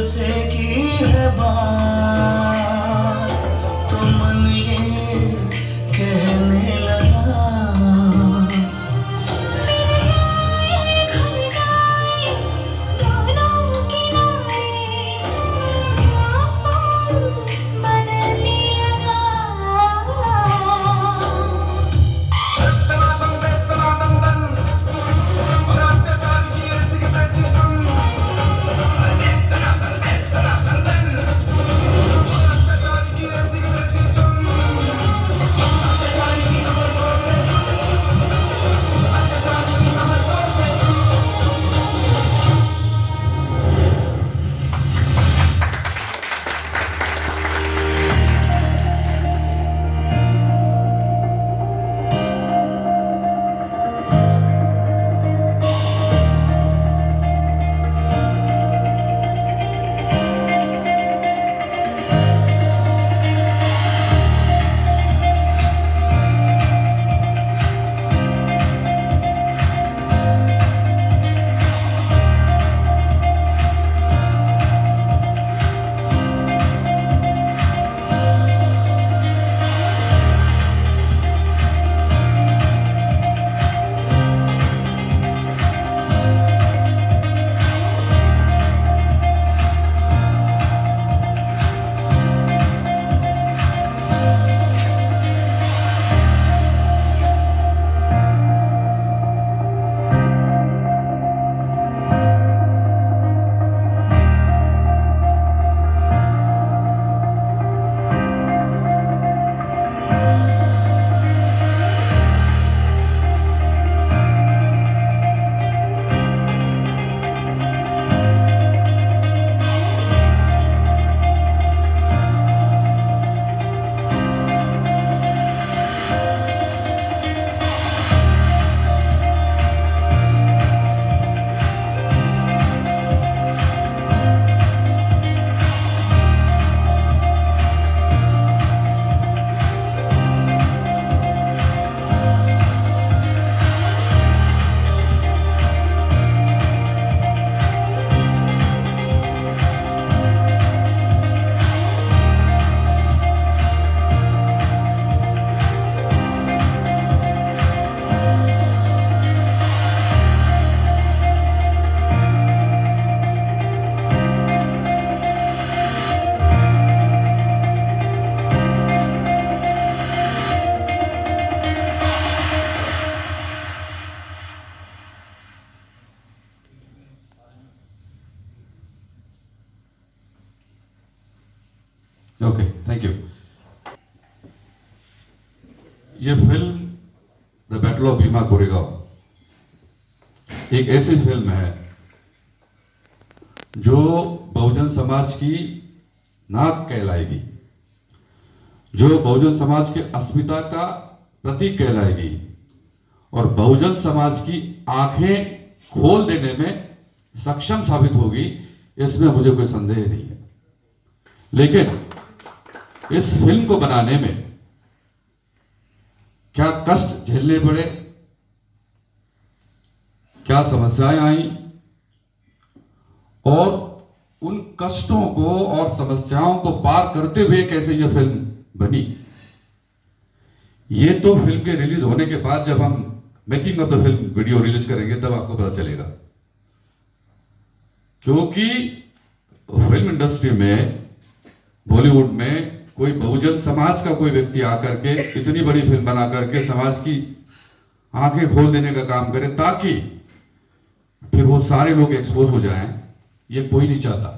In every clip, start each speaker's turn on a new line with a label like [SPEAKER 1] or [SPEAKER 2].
[SPEAKER 1] से की है बात तो मन ये कहने लगा
[SPEAKER 2] ओके, थैंक यू। ये film the battle of Bhima Koregaon एक ऐसी फिल्म है जो बहुजन समाज की नाक कहलाएगी, जो बहुजन समाज के अस्मिता का प्रतीक कहलाएगी और बहुजन समाज की आंखें खोल देने में सक्षम साबित होगी, इसमें मुझे कोई संदेह नहीं है। लेकिन इस फिल्म को बनाने में क्या कष्ट झेलने पड़े, क्या समस्याएं आई और उन कष्टों को और समस्याओं को पार करते हुए कैसे यह फिल्म बनी, ये तो फिल्म के रिलीज होने के बाद जब हम making of the film video release करेंगे तब आपको पता चलेगा। क्योंकि फिल्म इंडस्ट्री में, बॉलीवुड में कोई बहुजन समाज का कोई व्यक्ति आकर के इतनी बड़ी फिल्म बना करके समाज की आंखें खोल देने का काम करे ताकि फिर वो सारे लोग एक्सपोज हो जाएं, ये कोई नहीं चाहता।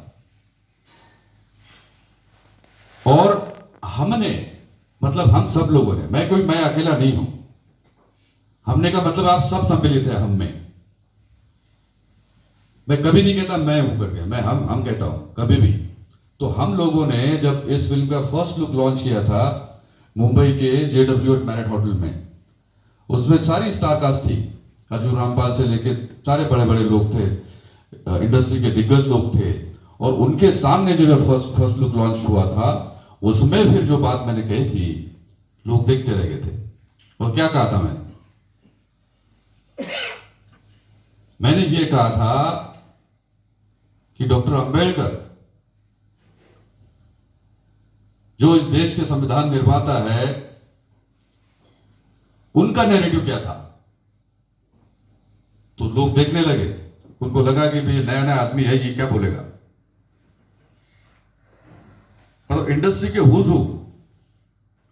[SPEAKER 2] और हमने, मतलब हम सब लोगों ने, मैं अकेला नहीं हूं, हमने का मतलब आप सब सम्मिलित है हम में। मैं कभी नहीं कहता मैं हूं करके, मैं हम कहता हूं कभी भी। तो हम लोगों ने जब इस फिल्म का फर्स्ट लुक लॉन्च किया था मुंबई के JW मैरियट होटल में, उसमें सारी स्टार कास्ट थी, अर्जुन रामपाल से लेके सारे बड़े बड़े लोग थे, इंडस्ट्री के दिग्गज लोग थे। और उनके सामने जो फर्स्ट लुक लॉन्च हुआ था, उसमें फिर जो बात मैंने कही थी, लोग देखते रह गए थे। और क्या कहा था मैंने ये कहा था कि डॉक्टर अंबेडकर जो इस देश के संविधान निर्माता है, उनका नैरेटिव क्या था। तो लोग देखने लगे, उनको लगा कि भाई नया नया आदमी है, ये क्या बोलेगा। मतलब इंडस्ट्री के हुज हू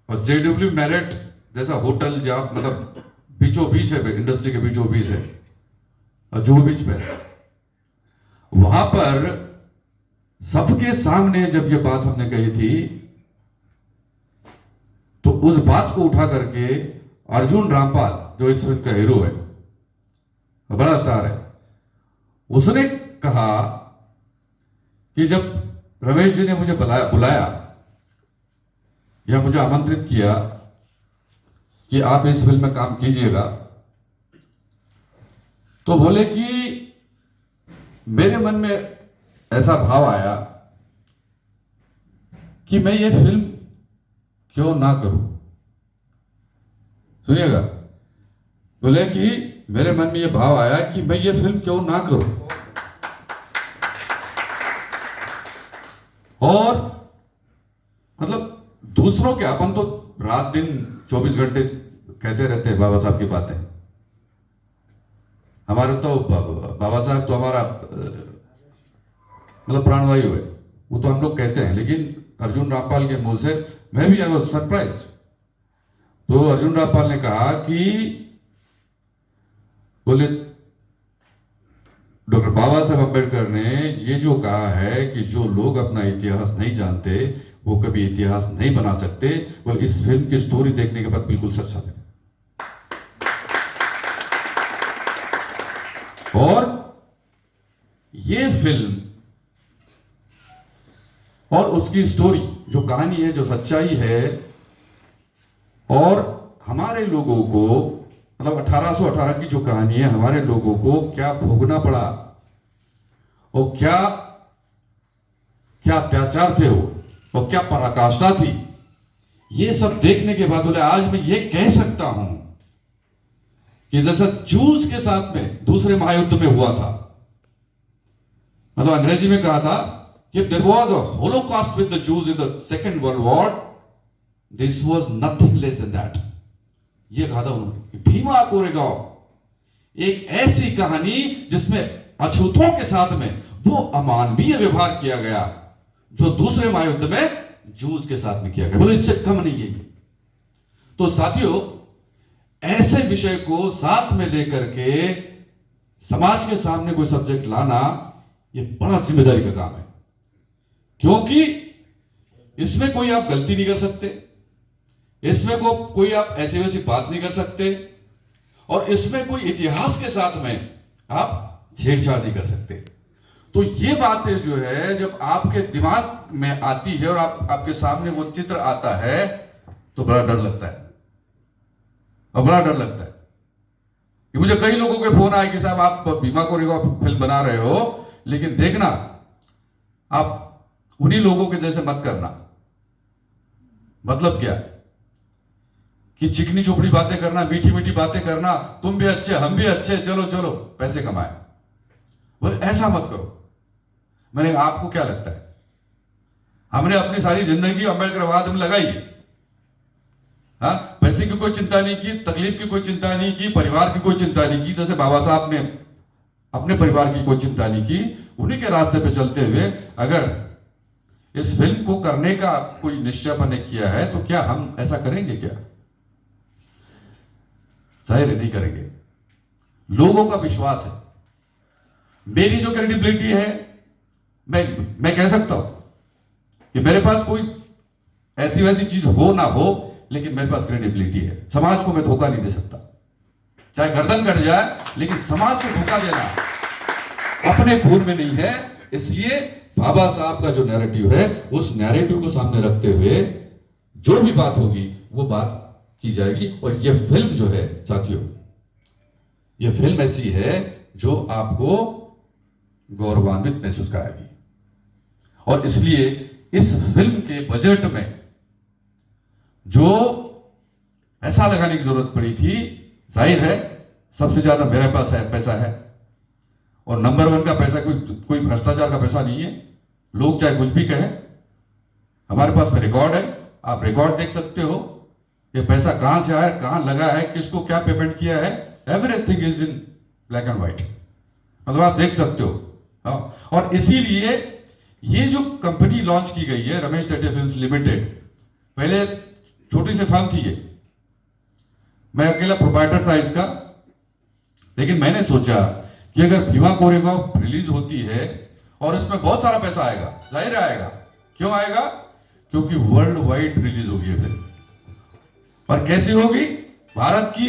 [SPEAKER 2] और जेडब्ल्यू मैरिट जैसा होटल जहां मतलब बीचों बीच है, इंडस्ट्री के बीचों बीच है और जुहू बीच पे, वहां पर सबके सामने जब ये बात हमने कही थी, तो उस बात को उठा करके अर्जुन रामपाल, जो इस फिल्म का हीरो है, बड़ा स्टार है, उसने कहा कि जब रमेश जी ने मुझे बुलाया या मुझे आमंत्रित किया कि आप इस फिल्म में काम कीजिएगा, तो बोले कि मेरे मन में ऐसा भाव आया कि मैं ये फिल्म क्यों ना करूं। सुनिएगा, बोले कि मेरे मन में ये भाव आया कि मैं ये फिल्म क्यों ना करूं। और मतलब दूसरों के, अपन तो रात दिन 24 घंटे कहते रहते हैं बाबा साहब की बातें। हमारे तो बाबा साहब तो हमारा मतलब प्राणवायु है, वो तो हम लोग कहते हैं। लेकिन अर्जुन रामपाल के मुंह से मैं भी आई वाज सरप्राइज। तो अर्जुन रामपाल ने कहा कि बोले डॉक्टर बाबा साहब अम्बेडकर ने ये जो कहा है कि जो लोग अपना इतिहास नहीं जानते वो कभी इतिहास नहीं बना सकते, वो इस फिल्म की स्टोरी देखने के बाद बिल्कुल सच साबित है। और ये फिल्म और उसकी स्टोरी, जो कहानी है, जो सच्चाई है, और हमारे लोगों को मतलब 1818 की जो कहानी है, हमारे लोगों को क्या भोगना पड़ा और क्या क्या अत्याचार थे वो, और क्या पराकाष्ठा थी, ये सब देखने के बाद बोले आज मैं ये कह सकता हूं कि जैसा जूस के साथ में दूसरे महायुद्ध में हुआ था, मतलब अंग्रेजी में कहा था कि there was a holocaust with the Jews in the second world war, this was nothing less than that. ये कहा था उन्होंने। भीमा कोरेगांव एक ऐसी कहानी जिसमें अछूतों के साथ में वो अमानवीय व्यवहार किया गया जो दूसरे महायुद्ध में जूस के साथ में किया गया, बोले इससे कम नहीं है। तो साथियों, ऐसे विषय को साथ में लेकर के समाज के सामने कोई सब्जेक्ट लाना, ये बड़ा जिम्मेदारी का काम है, क्योंकि इसमें कोई आप गलती नहीं कर सकते, इसमें कोई आप ऐसी वैसी बात नहीं कर सकते, और इसमें कोई इतिहास के साथ में आप छेड़छाड़ नहीं कर सकते। तो ये बातें जो है जब आपके दिमाग में आती है और आपके सामने वो चित्र आता है, तो बड़ा डर लगता है, और बड़ा डर लगता है कि मुझे कई लोगों के फोन आए कि साहब आप भीमा कोरेगांव फिल्म बना रहे हो, लेकिन देखना आप उन्हीं लोगों के जैसे मत करना। मतलब क्या कि चिकनी चोपड़ी बातें करना, मीठी मीठी बातें करना, तुम भी अच्छे हम भी अच्छे, चलो चलो पैसे कमाए, बोले ऐसा मत करो। मैंने आपको क्या लगता है, हमने अपनी सारी जिंदगी अम्बेडकरवाद में लगाई है, हाँ, पैसे की कोई चिंता नहीं की, तकलीफ की कोई चिंता नहीं की, परिवार की कोई चिंता नहीं की, जैसे बाबा साहब ने अपने परिवार की कोई चिंता नहीं की। उन्हीं के रास्ते पे चलते हुए अगर इस फिल्म को करने का कोई निश्चय हमने किया है, तो क्या हम ऐसा करेंगे क्या? जाहिर नहीं करेंगे। लोगों का विश्वास है, मेरी जो क्रेडिबिलिटी है, मैं कह सकता हूं कि मेरे पास कोई ऐसी वैसी चीज हो ना हो, लेकिन मेरे पास क्रेडिबिलिटी है। समाज को मैं धोखा नहीं दे सकता, चाहे गर्दन कट जाए, लेकिन समाज को धोखा देना अपने खून में नहीं है। इसलिए बाबा साहब का जो नैरेटिव है, उस नैरेटिव को सामने रखते हुए जो भी बात होगी वो बात की जाएगी। और ये फिल्म जो है साथियों, ये फिल्म ऐसी है जो आपको गौरवान्वित महसूस कराएगी। और इसलिए इस फिल्म के बजट में जो पैसा लगाने की जरूरत पड़ी थी, जाहिर है सबसे ज्यादा मेरे पास है पैसा है, और नंबर 1 का पैसा कोई भ्रष्टाचार का पैसा नहीं है। लोग चाहे कुछ भी कहें, हमारे पास में रिकॉर्ड है, आप रिकॉर्ड देख सकते हो, ये पैसा कहां से आया, कहां लगा है, किसको क्या पेमेंट किया है, everything is in black and white, मतलब आप देख सकते हो। हाँ, और इसीलिए ये जो कंपनी लॉन्च की गई है रमेश टेटे फिल्म्स लिमिटेड, पहले छोटी सी फर्म थी ये, मैं अकेला प्रोप्राइटर था इसका, लेकिन मैंने सोचा कि अगर भीमा कोरेगांव रिलीज होती है और इसमें बहुत सारा पैसा आएगा, जाहिर आएगा, क्यों आएगा, क्योंकि वर्ल्ड वाइड रिलीज होगी ये फिल्म। और कैसी होगी, भारत की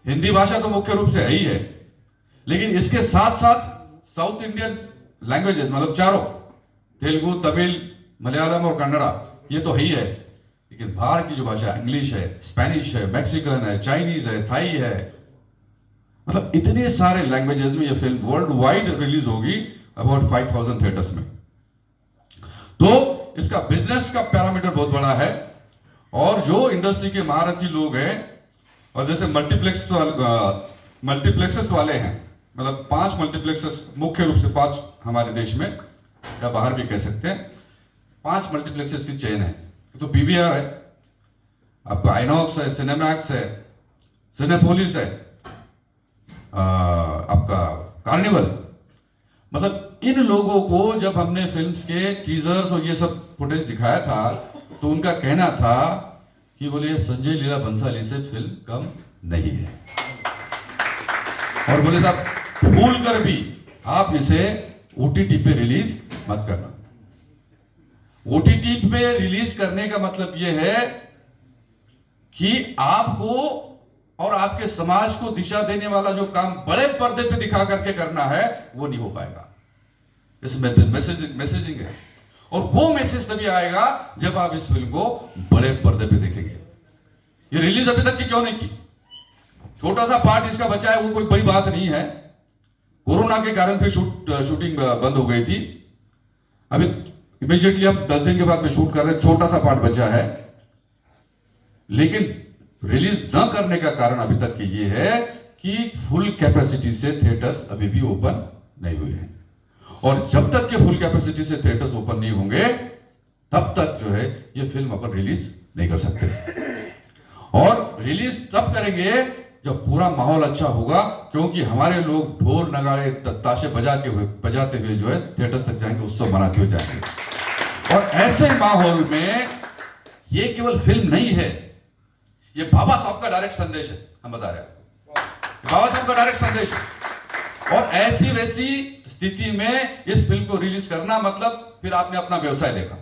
[SPEAKER 2] हिंदी भाषा तो मुख्य रूप से है ही है, लेकिन इसके साथ साथ साउथ इंडियन लैंग्वेजेस, मतलब चारों, तेलुगु, तमिल, मलयालम और कन्नड़ा, ये तो है ही है, लेकिन बाहर की जो भाषा, इंग्लिश है, स्पेनिश है, मैक्सिकन है, चाइनीज है, थाई है, मतलब इतने सारे लैंग्वेजेस में ये फिल्म वर्ल्ड वाइड रिलीज होगी, अबाउट 5000 थिएटर्स में। तो इसका बिजनेस का पैरामीटर बहुत बड़ा है, और जो इंडस्ट्री के महारथी लोग हैं, और जैसे मल्टीप्लेक्सेस वाले हैं, मतलब 5 मल्टीप्लेक्सेस, मुख्य रूप से 5 हमारे देश में या बाहर भी कह सकते हैं, 5 मल्टीप्लेक्सेस की चेन है। तो पीवीआर है, आपका आइनॉक्स है, सिनेमैक्स है, सिनेपोलिस है, आपका कार्निवल, मतलब इन लोगों को जब हमने फिल्म्स के टीजर्स और ये सब फुटेज दिखाया था, तो उनका कहना था कि बोले संजय लीला भंसाली से फिल्म कम नहीं है, और बोले साहब भूल कर भी आप इसे ओटीटी पे रिलीज मत करना। ओटीटी पे रिलीज करने का मतलब यह है कि आपको और आपके समाज को दिशा देने वाला जो काम बड़े पर्दे पे दिखा करके करना है, वो नहीं हो पाएगा। इसमें मैसेजिंग है, और वो मैसेज तभी आएगा जब आप इस फिल्म को बड़े पर्दे पे देखेंगे। ये रिलीज अभी तक की क्यों नहीं की, छोटा सा पार्ट इसका बचा है, वो कोई बड़ी बात नहीं है। कोरोना के कारण फिर शूटिंग बंद हो गई थी, अभी इमीडिएटली हम 10 दिन के बाद में शूट कर रहे हैं, छोटा सा पार्ट बचा है, लेकिन रिलीज न करने का कारण अभी तक की ये है कि फुल कैपेसिटी से थिएटर्स अभी भी ओपन नहीं हुए हैं, और जब तक के फुल कैपेसिटी से थिएटर्स ओपन नहीं होंगे तब तक जो है ये फिल्म अपन रिलीज नहीं कर सकते। और रिलीज तब करेंगे जब पूरा माहौल अच्छा होगा, क्योंकि हमारे लोग ढोल नगाड़े ताशे बजाते हुए जो है थिएटर्स तक जाएंगे, उत्सव मनाते हुए जाएंगे। और ऐसे माहौल में ये केवल फिल्म नहीं है, ये बाबा साहब का डायरेक्ट संदेश है, हम बता रहे हैं, बाबा साहब का डायरेक्ट संदेश है। और ऐसी वैसी स्थिति में इस फिल्म को रिलीज करना मतलब फिर आपने अपना व्यवसाय देखा,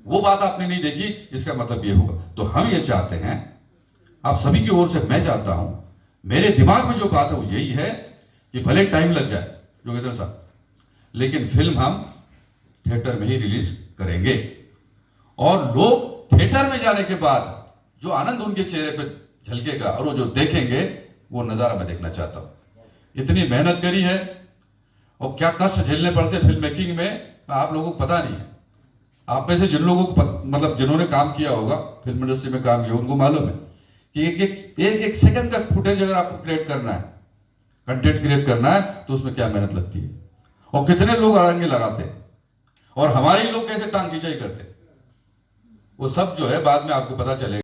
[SPEAKER 2] वो बात आपने नहीं देखी, इसका मतलब ये होगा। तो हम ये चाहते हैं, आप सभी की ओर से मैं चाहता हूं, मेरे दिमाग में जो बात है वो यही है कि भले टाइम लग जाए जोगेंद्र साहब, लेकिन फिल्म हम थिएटर में ही रिलीज करेंगे, और लोग थिएटर में जाने के बाद जो आनंद उनके चेहरे पे झलकेगा और वो जो देखेंगे, वो नजारा मैं देखना चाहता हूं। इतनी मेहनत करी है और क्या कष्ट झेलने पड़ते फिल्म मेकिंग में, आप लोगों को पता नहीं है। आप में से जिन लोगों को मतलब जिन्होंने काम किया होगा, फिल्म इंडस्ट्री में काम किया, उनको मालूम है कि एक सेकंड का फुटेज अगर आपको क्रिएट करना है, कंटेंट क्रिएट करना है, तो उसमें क्या मेहनत लगती है, और कितने लोग अड़ंगे लगाते हैं, और हमारे ही लोग कैसे टांग खींचाई करते हैं, वो सब जो है बाद में आपको पता चलेगा।